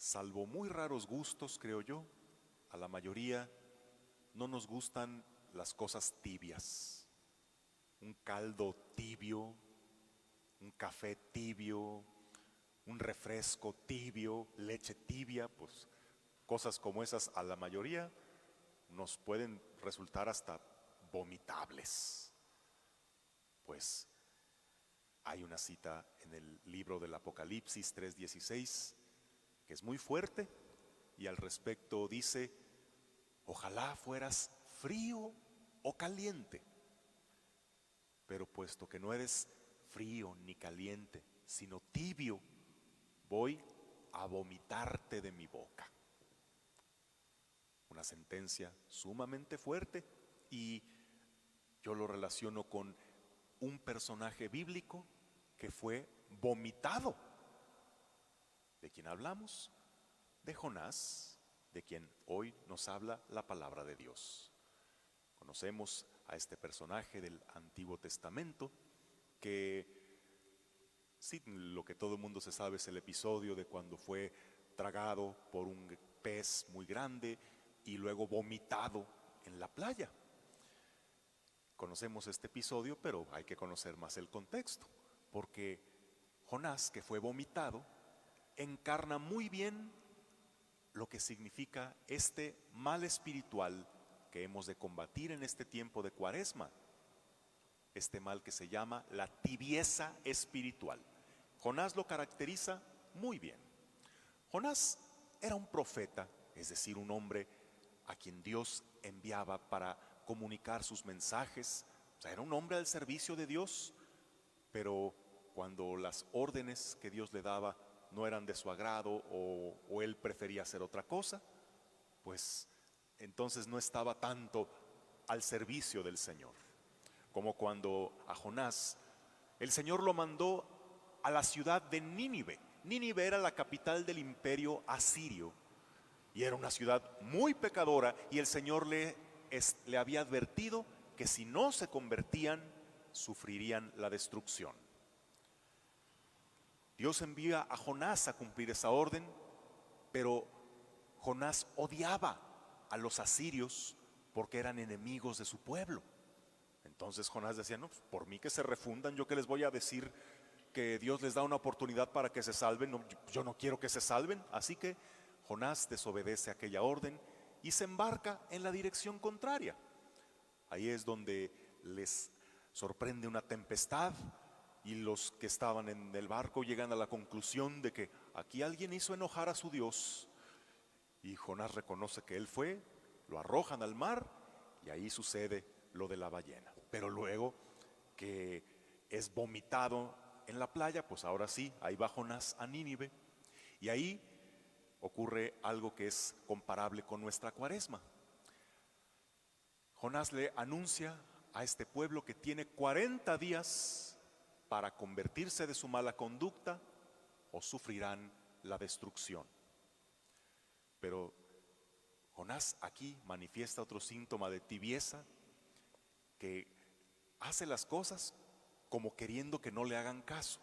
salvo muy raros gustos, creo yo, a la mayoría no nos gustan las cosas tibias. Un caldo tibio, un café tibio, un refresco tibio, leche tibia, pues cosas como esas a la mayoría nos pueden resultar hasta vomitables. Pues hay una cita en el libro del Apocalipsis 3:16 que es muy fuerte y al respecto dice: ojalá fueras frío o caliente, pero puesto que no eres frío ni caliente, sino tibio, voy a vomitarte de mi boca. Una sentencia sumamente fuerte, y yo lo relaciono con un personaje bíblico que fue vomitado. ¿De quién hablamos? De Jonás, de quien hoy nos habla la palabra de Dios. Conocemos a este personaje del Antiguo Testamento que, sí, lo que todo el mundo se sabe es el episodio de cuando fue tragado por un pez muy grande y luego vomitado en la playa. Conocemos este episodio, pero hay que conocer más el contexto, porque Jonás, que fue vomitado, encarna muy bien lo que significa este mal espiritual que hemos de combatir en este tiempo de Cuaresma, este mal que se llama la tibieza espiritual. Jonás lo caracteriza muy bien. Jonás era un profeta, es decir, un hombre a quien Dios enviaba para comunicar sus mensajes. O sea, era un hombre al servicio de Dios, pero cuando las órdenes que Dios le daba no eran de su agrado o él prefería hacer otra cosa, pues entonces no estaba tanto al servicio del Señor. Como cuando a Jonás el Señor lo mandó a la ciudad de Nínive. Nínive era la capital del imperio asirio y era una ciudad muy pecadora, y el Señor le había advertido que si no se convertían sufrirían la destrucción. Dios envía a Jonás a cumplir esa orden, pero Jonás odiaba a los asirios porque eran enemigos de su pueblo. Entonces Jonás decía: no, pues por mí que se refundan, yo que les voy a decir que Dios les da una oportunidad para que se salven. No, yo no quiero que se salven. Así que Jonás desobedece aquella orden y se embarca en la dirección contraria. Ahí es donde les sorprende una tempestad, y los que estaban en el barco llegan a la conclusión de que aquí alguien hizo enojar a su Dios. Y Jonás reconoce que él fue, lo arrojan al mar y ahí sucede lo de la ballena. Pero luego que es vomitado en la playa, pues ahora sí, ahí va Jonás a Nínive, y ahí ocurre algo que es comparable con nuestra Cuaresma. Jonás le anuncia a este pueblo que tiene 40 días para convertirse de su mala conducta o sufrirán la destrucción. Pero Jonás aquí manifiesta otro síntoma de tibieza, que hace las cosas como queriendo que no le hagan caso,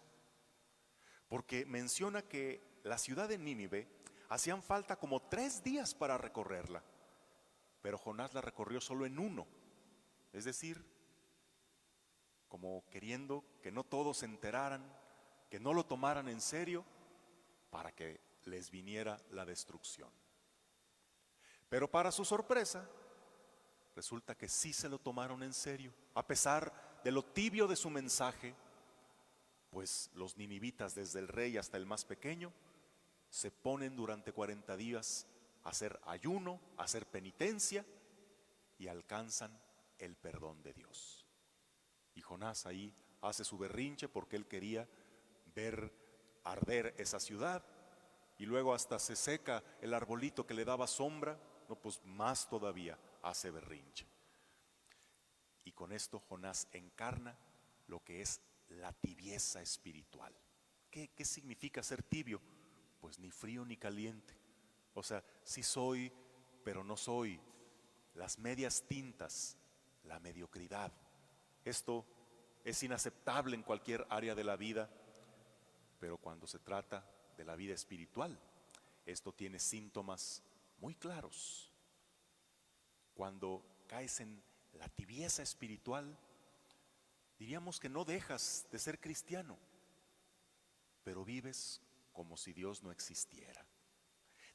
porque menciona que la ciudad de Nínive hacían falta como 3 días para recorrerla, pero Jonás la recorrió solo en uno, es decir, como queriendo que no todos se enteraran, que no lo tomaran en serio, para que les viniera la destrucción. Pero para su sorpresa, resulta que sí se lo tomaron en serio, a pesar de lo tibio de su mensaje, pues los ninivitas, desde el rey hasta el más pequeño, se ponen durante 40 días a hacer ayuno, a hacer penitencia, y alcanzan el perdón de Dios. Y Jonás ahí hace su berrinche porque él quería ver arder esa ciudad, y luego hasta se seca el arbolito que le daba sombra. No, pues más todavía hace berrinche. Y con esto Jonás encarna lo que es la tibieza espiritual. ¿Qué significa ser tibio? Pues ni frío ni caliente. O sea, sí soy, pero no soy. Las medias tintas, la mediocridad. Esto es inaceptable en cualquier área de la vida, pero cuando se trata de la vida espiritual, Esto tiene síntomas muy claros. Cuando caes en la tibieza espiritual, diríamos que no dejas de ser cristiano, pero vives como si Dios no existiera.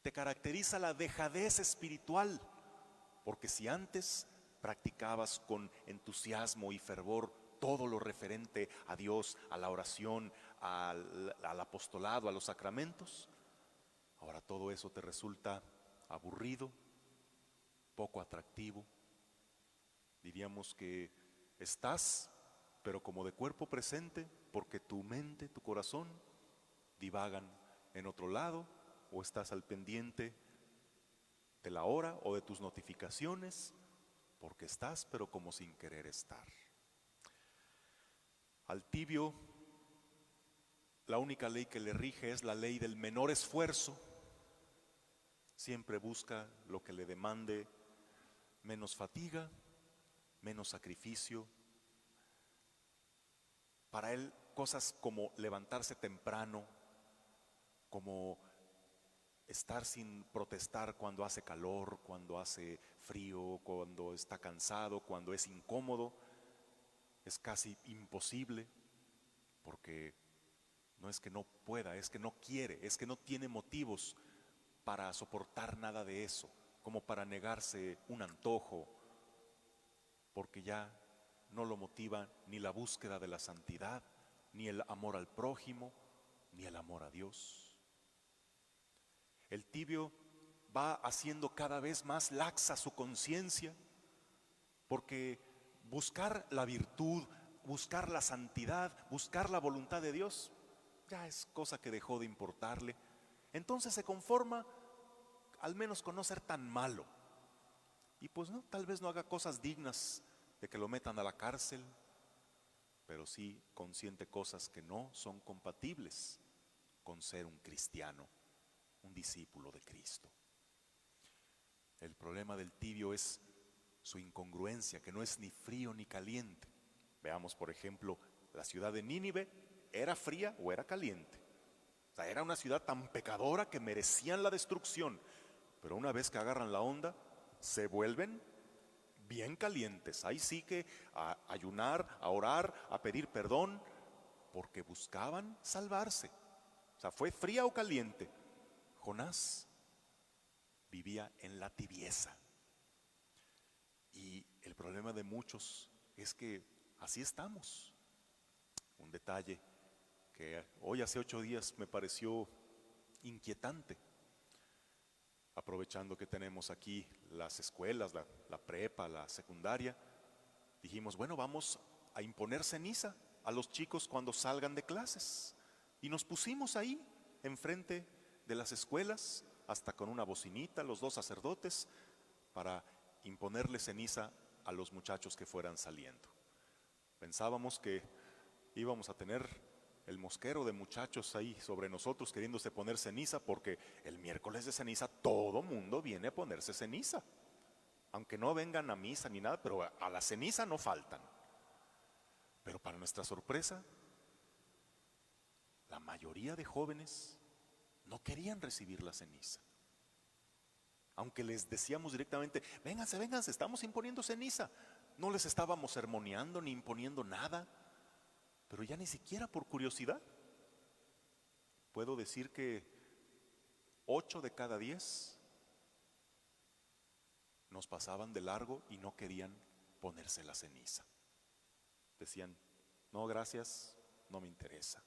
Te caracteriza la dejadez espiritual, porque si antes practicabas con entusiasmo y fervor todo lo referente a Dios, a la oración, al apostolado, a los sacramentos, ahora todo eso te resulta aburrido, poco atractivo. Diríamos que estás, pero como de cuerpo presente, porque tu mente, tu corazón divagan en otro lado, o estás al pendiente de la hora o de tus notificaciones, porque estás, pero como sin querer estar. Al tibio, la única ley que le rige es la ley del menor esfuerzo. Siempre busca lo que le demande menos fatiga, menos sacrificio. Para él, cosas como levantarse temprano, como estar sin protestar cuando hace calor, cuando hace frío, cuando está cansado, cuando es incómodo, es casi imposible, porque no es que no pueda, es que no quiere, es que no tiene motivos para soportar nada de eso, como para negarse un antojo, porque ya no lo motiva ni la búsqueda de la santidad, ni el amor al prójimo, ni el amor a Dios. El tibio va haciendo cada vez más laxa su conciencia, porque buscar la virtud, buscar la santidad, buscar la voluntad de Dios, ya es cosa que dejó de importarle. Entonces se conforma al menos con no ser tan malo. Y pues no, tal vez no haga cosas dignas de que lo metan a la cárcel, pero sí consiente cosas que no son compatibles con ser un cristiano, un discípulo de Cristo. El problema del tibio es su incongruencia, que no es ni frío ni caliente. Veamos, por ejemplo, la ciudad de Nínive, ¿era fría o era caliente? O sea, era una ciudad tan pecadora que merecían la destrucción, pero una vez que agarran la onda, se vuelven bien calientes. Ahí sí que a ayunar, a orar, a pedir perdón, porque buscaban salvarse. O sea, ¿fue fría o caliente? Jonás vivía en la tibieza. Y el problema de muchos es que así estamos. Un detalle que hoy hace 8 días me pareció inquietante. Aprovechando que tenemos aquí las escuelas, la prepa, la secundaria, dijimos, bueno, vamos a imponer ceniza a los chicos cuando salgan de clases. Y nos pusimos ahí, enfrente de las escuelas, hasta con una bocinita, los 2 sacerdotes, para imponerle ceniza a los muchachos que fueran saliendo. Pensábamos que íbamos a tener el mosquero de muchachos ahí sobre nosotros queriéndose poner ceniza, porque el miércoles de ceniza todo mundo viene a ponerse ceniza, aunque no vengan a misa ni nada, pero a la ceniza no faltan. Pero para nuestra sorpresa, la mayoría de jóvenes no querían recibir la ceniza. Aunque les decíamos directamente, vénganse, vénganse, estamos imponiendo ceniza. No les estábamos sermoneando ni imponiendo nada, pero ya ni siquiera por curiosidad. Puedo decir que 8 de cada 10 nos pasaban de largo y no querían ponerse la ceniza. Decían, no, gracias, no me interesa.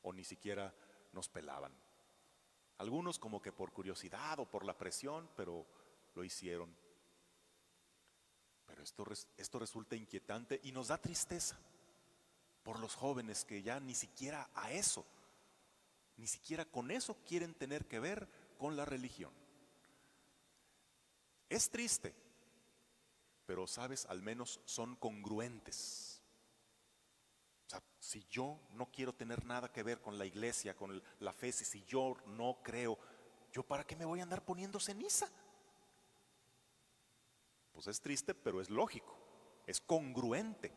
O ni siquiera nos pelaban. Algunos como que por curiosidad o por la presión, pero lo hicieron. Pero esto resulta inquietante y nos da tristeza por los jóvenes que ya ni siquiera a eso, ni siquiera con eso quieren tener que ver con la religión. Es triste, pero sabes, al menos son congruentes. O sea, si yo no quiero tener nada que ver con la iglesia, con la fe, si yo no creo, ¿yo para qué me voy a andar poniendo ceniza? Pues es triste, pero es lógico, es congruente.